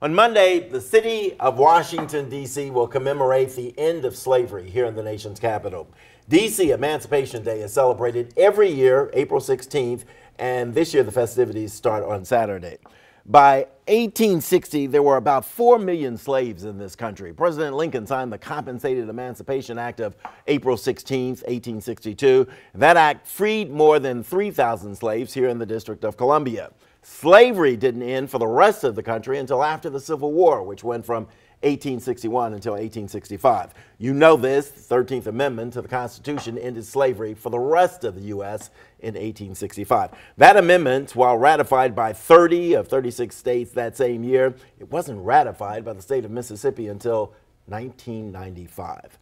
On Monday, the city of Washington, D.C. will commemorate the end of slavery here in the nation's capital. DC Emancipation Day is celebrated every year, April 16th, and this year the festivities start on Saturday. By 1860, there were about 4 million slaves in this country. President Lincoln signed the Compensated Emancipation Act of April 16th, 1862. That act freed more than 3,000 slaves here in the District of Columbia. Slavery didn't end for the rest of the country until after the Civil War, which went from 1861 until 1865. You know this, the 13th Amendment to the Constitution ended slavery for the rest of the U.S. in 1865. That amendment, while ratified by 30 of 36 states that same year, it wasn't ratified by the state of Mississippi until 1995.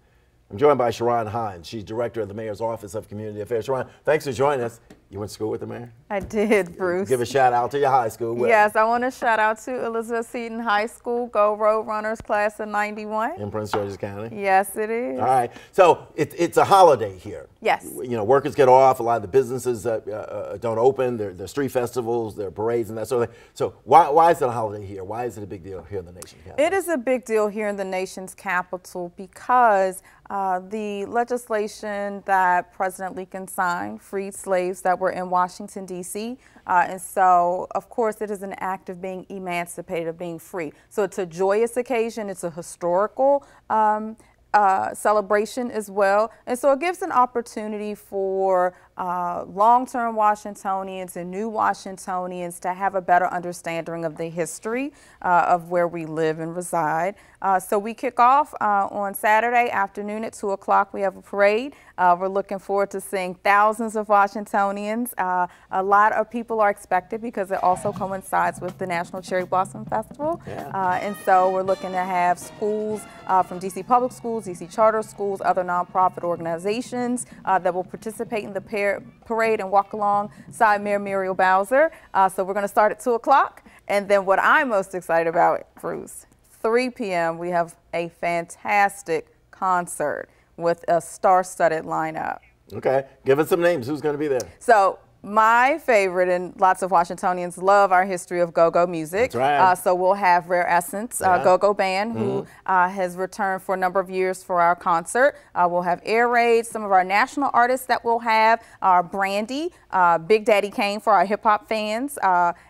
I'm joined by Charon Hines. She's director of the Mayor's Office of Community Affairs. Charon, thanks for joining us. You went to school with the mayor? I did, Bruce. Give a shout out to your high school. Yes, I want to shout out to Elizabeth Seton High School, Go Road Runners class of 91. In Prince George's County? Yes, it is. All right. So it's a holiday here. Yes. You know, workers get off. A lot of the businesses don't open. There are street festivals, there are parades and that sort of thing. So why is it a holiday here? Why is it a big deal here in the nation's capital? It is a big deal here in the nation's capital because the legislation that President Lincoln signed freed slaves that were in Washington, D.C. And so, of course, it is an act of being emancipated, of being free. So it's a joyous occasion. It's a historical celebration as well. And so it gives an opportunity for long-term Washingtonians and new Washingtonians to have a better understanding of the history of where we live and reside. So we kick off on Saturday afternoon at 2 o'clock. We have a parade. We're looking forward to seeing thousands of Washingtonians. A lot of people are expected because it also coincides with the National Cherry Blossom Festival. Yeah. And so we're looking to have schools from DC Public Schools, DC Charter Schools, other nonprofit organizations that will participate in the parade and walk alongside Mayor Muriel Bowser. So we're going to start at 2 o'clock. And then what I'm most excited about, Bruce, 3 p.m. we have a fantastic concert with a star-studded lineup. Okay. Give us some names. Who's going to be there? So my favorite, and lots of Washingtonians love our history of go-go music. That's right. So we'll have Rare Essence go-go band, who has returned for a number of years for our concert. We'll have Air Raid, some of our national artists that we'll have are Brandy, Big Daddy Kane for our hip-hop fans,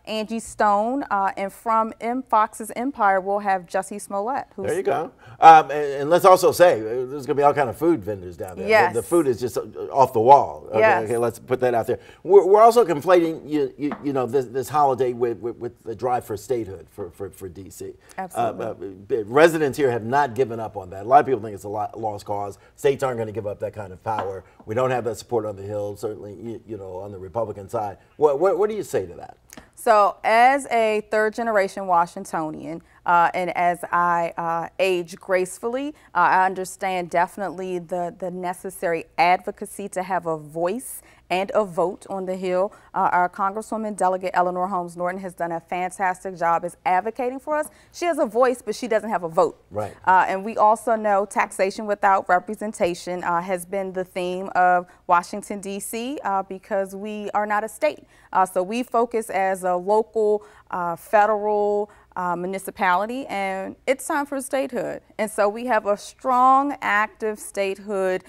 Angie Stone, and from M. Fox's Empire, we'll have Jussie Smollett. There you go. And let's also say, there's going to be all kind of food vendors down there. Yes. The food is just off the wall. Okay, yes. Okay, let's put that out there. We're also conflating, you know, this holiday with the drive for statehood for D.C. Absolutely. Residents here have not given up on that. A lot of people think it's a lost cause. States aren't going to give up that kind of power. We don't have that support on the Hill, certainly, you know, on the Republican side. What do you say to that? So as a third-generation Washingtonian, and as I age gracefully, I understand definitely the necessary advocacy to have a voice and a vote on the Hill. Our Congresswoman Delegate Eleanor Holmes Norton has done a fantastic job as advocating for us. She has a voice, but she doesn't have a vote. Right. And we also know taxation without representation has been the theme of Washington, D.C., because we are not a state. So we focus as a local, federal, municipality, and it's time for statehood. And so we have a strong, active statehood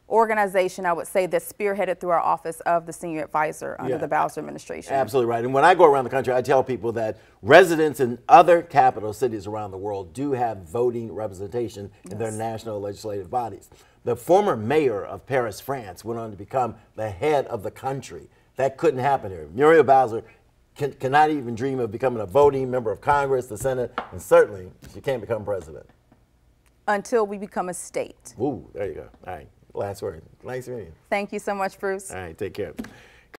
organization, I would say, that's spearheaded through our office of the senior advisor under the Bowser administration. Absolutely right. And when I go around the country, I tell people that residents in other capital cities around the world do have voting representation in their national legislative bodies. The former mayor of Paris, France, went on to become the head of the country. That couldn't happen here. Muriel Bowser cannot even dream of becoming a voting member of Congress, the Senate, and certainly she can't become president. Until we become a state. Ooh, there you go. All right. Last word. Nice meeting you. Thank you so much, Bruce. All right. Take care.